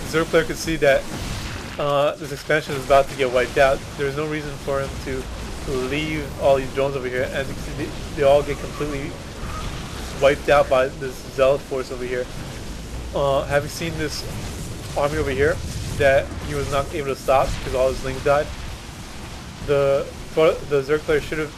Zerg player could see that this expansion is about to get wiped out. There's no reason for him to leave all these drones over here. As you can see, they all get completely wiped out by this Zealot force over here. Having seen this army over here that he was not able to stop because all his lings died, the Zerg player should have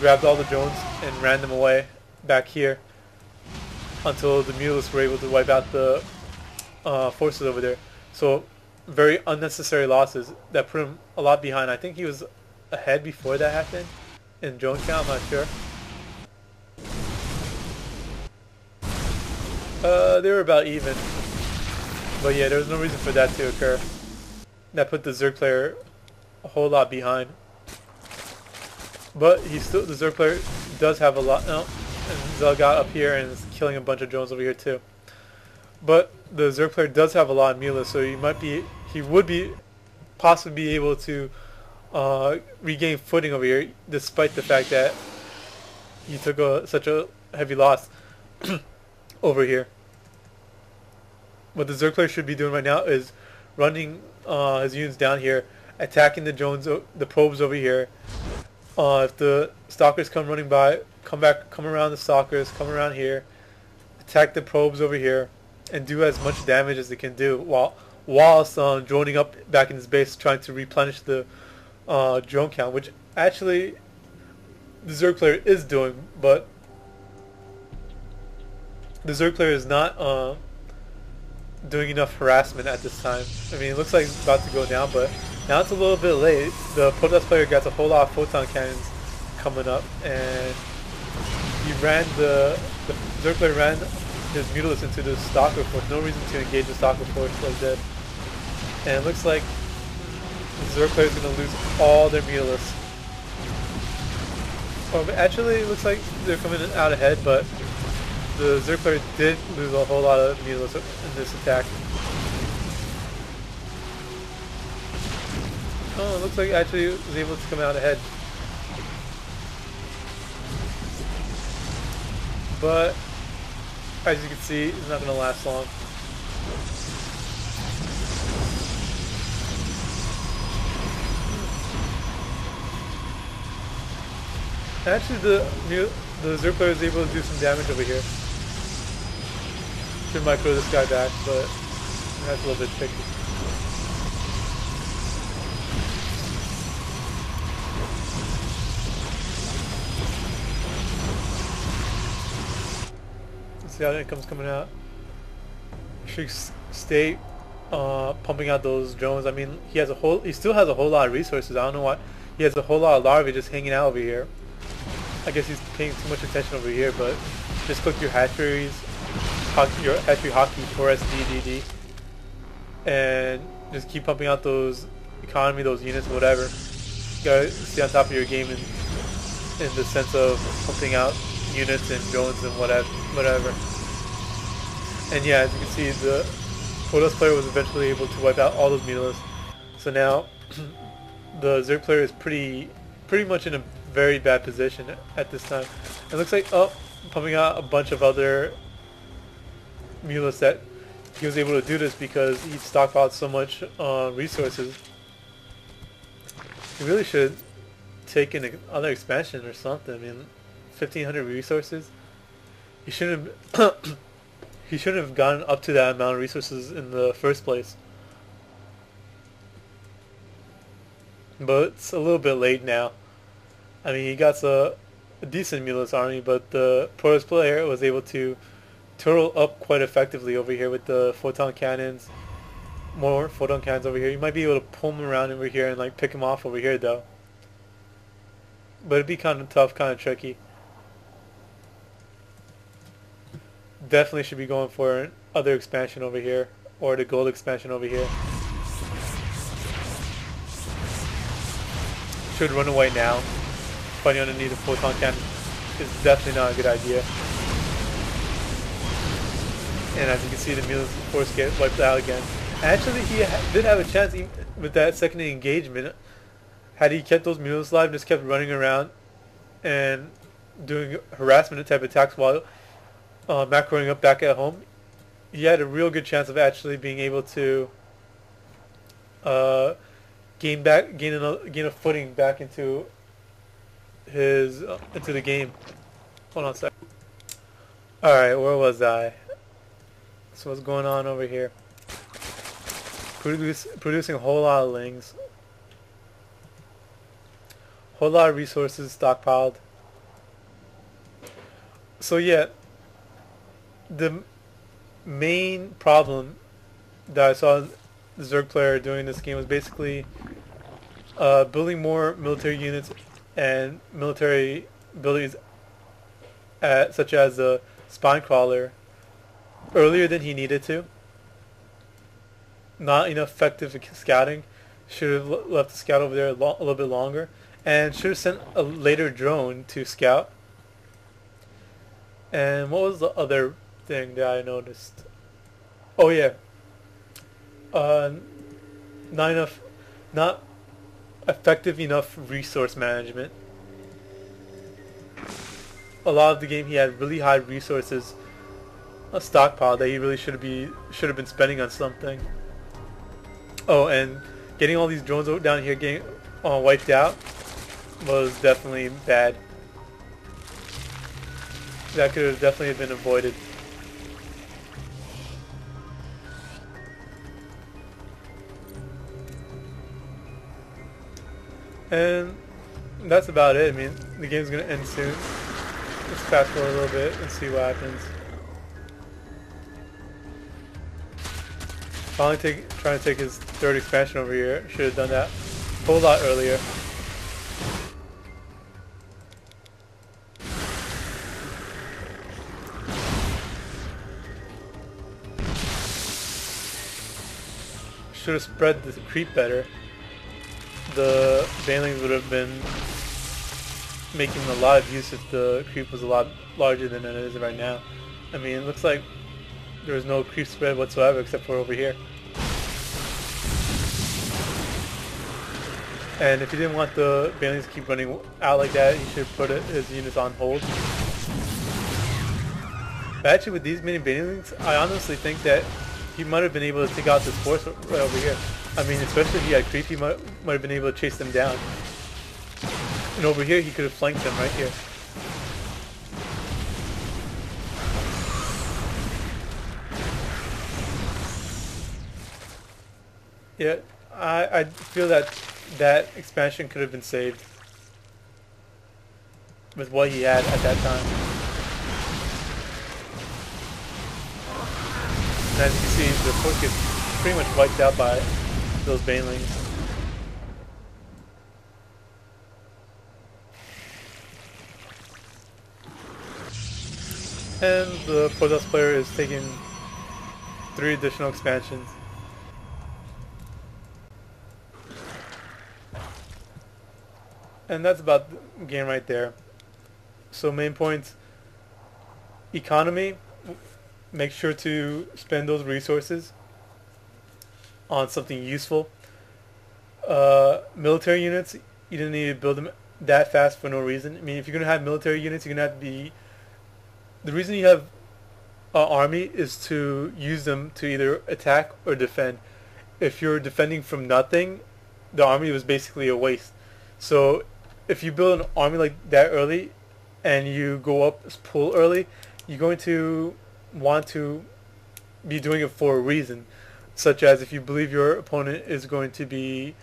grabbed all the drones and ran them away back here until the Mutalisks were able to wipe out the forces over there. So very unnecessary losses that put him a lot behind. I think he was ahead before that happened in drone count, I'm not sure. They were about even. But yeah, there was no reason for that to occur. That put the Zerg player a whole lot behind. But the Zerg player does have a lot. No, and Zell got up here and is killing a bunch of drones over here too. But the Zerg player does have a lot of Mutalisks, so he would be possibly be able to regain footing over here, despite the fact that he took such a heavy loss over here. What the Zerg player should be doing right now is running his units down here, attacking the drones, the probes over here. If the stalkers come running by, come around the stalkers, come around here, attack the probes over here, and do as much damage as they can do whilst droning up back in his base, trying to replenish the drone count, which actually the Zerg player is doing, but the Zerg player is not doing enough harassment at this time. I mean, it looks like it's about to go down, but now it's a little bit late. The Protoss player got a whole lot of photon cannons coming up, and he ran the Zerg player ran his Mutalisks into the Stalker force. No reason to engage the Stalker force like that. And it looks like the Zerg player is going to lose all their Mutalisks. Actually, it looks like they're coming out ahead, but the Zerg player did lose a whole lot of Mutalisks in this attack. Oh, it looks like actually he was able to come out ahead. But as you can see, it's not going to last long. Actually, the Zerg player is able to do some damage over here. Should micro this guy back, but that's a little bit tricky. Let's see how the income's coming out. Should stay pumping out those drones. I mean, he still has a whole lot of resources. I don't know why. He has a whole lot of larvae just hanging out over here. I guess he's paying too much attention over here, but just click your hatcheries, your hatchery hockey, 4SDDD, and just keep pumping out those economy, those units, whatever. You gotta stay on top of your game in the sense of pumping out units and drones and whatever. And yeah, as you can see, the Protoss player was eventually able to wipe out all those Mutalisks. So now the Zerg player is pretty much in a very bad position at this time. It looks like pumping out a bunch of other Mutalisks that he was able to do this because he stockpiled so much resources. He really should take another expansion or something. I mean, 1,500 resources. He shouldn't have gotten up to that amount of resources in the first place. But it's a little bit late now. I mean, he got a decent Mutalisks army, but the Protoss player was able to turtle up quite effectively over here with the photon cannons. More photon cannons over here. You might be able to pull him around over here and like pick him off over here though. But it'd be kind of tough, kind of tricky. Definitely should be going for another expansion over here, or the gold expansion over here. Should run away now. Fighting underneath a photon cannon is definitely not a good idea. And as you can see, the Mutalisks force get wiped out again. Actually, he did have a chance with that second engagement. Had he kept those Mutalisks alive, just kept running around and doing harassment type attacks while macroing up back at home, he had a real good chance of actually being able to uh, gain a footing back into the game. Hold on a sec. All right, where was I? So what's going on over here? Producing a whole lot of lings, whole lot of resources stockpiled. So yeah, the main problem that I saw the Zerg player doing this game was basically building more military units and military abilities, such as the spine crawler, earlier than he needed to. Not enough effective scouting. Should have left the scout over there a little bit longer, and should have sent a later drone to scout. And what was the other thing that I noticed? Oh yeah, uh, not effective enough resource management. A lot of the game he had really high resources, a stockpile that he really should have been spending on something. Oh, and getting all these drones down here getting wiped out was definitely bad. That could have definitely been avoided. And that's about it. I mean, the game's gonna end soon. Let's fast forward a little bit and see what happens. Finally trying to take his third expansion over here. Should have done that a whole lot earlier. Should have spread the creep better. The banelings would have been making a lot of use if the creep was a lot larger than it is right now. I mean, it looks like there's no creep spread whatsoever except for over here. And if you didn't want the banelings to keep running out like that, he should put his units on hold. But actually, with these many banelings, I honestly think that he might have been able to take out this force right over here. I mean, especially if he had creep, he might have been able to chase them down. And over here, he could have flanked them right here. Yeah, I feel that that expansion could have been saved with what he had at that time. And as you can see, the force gets pretty much wiped out by those banelings. And the Protoss player is taking 3 additional expansions. And that's about the game right there. So main points: economy, make sure to spend those resources on something useful. Military units, you didn't need to build them that fast for no reason. I mean, if you're going to have military units, you're going to have to be... The reason you have an army is to use them to either attack or defend. If you're defending from nothing, the army was basically a waste. So if you build an army like that early and you go up pull early, you're going to want to be doing it for a reason, such as if you believe your opponent is going to be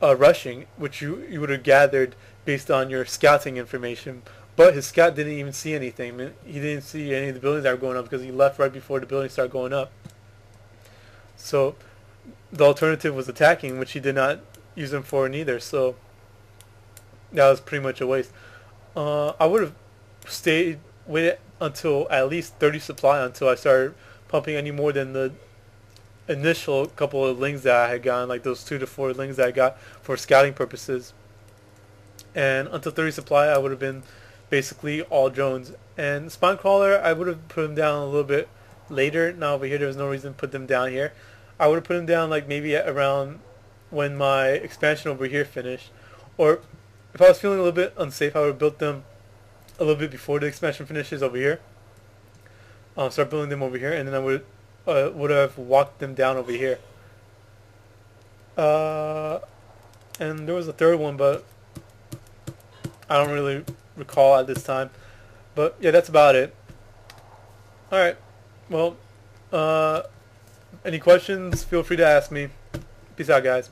rushing, which you would have gathered based on your scouting information. But his scout didn't even see anything. I mean, he didn't see any of the buildings that were going up because he left right before the buildings started going up. So the alternative was attacking, which he did not use them for neither. So that was pretty much a waste. I would have waited until at least 30 supply until I started pumping any more than the initial couple of lings that I had gotten, like those 2 to 4 lings that I got for scouting purposes. And until 30 supply, I would have been basically all drones. And Spine Crawler, I would have put them down a little bit later. Now over here, there was no reason to put them down here. I would have put them down like maybe at around when my expansion over here finished. Or if I was feeling a little bit unsafe, I would have built them a little bit before the expansion finishes over here. start building them over here, and then I would have walked them down over here. And there was a third one, but I don't really recall at this time. But yeah, that's about it. All right. Well, any questions? Feel free to ask me. Peace out, guys.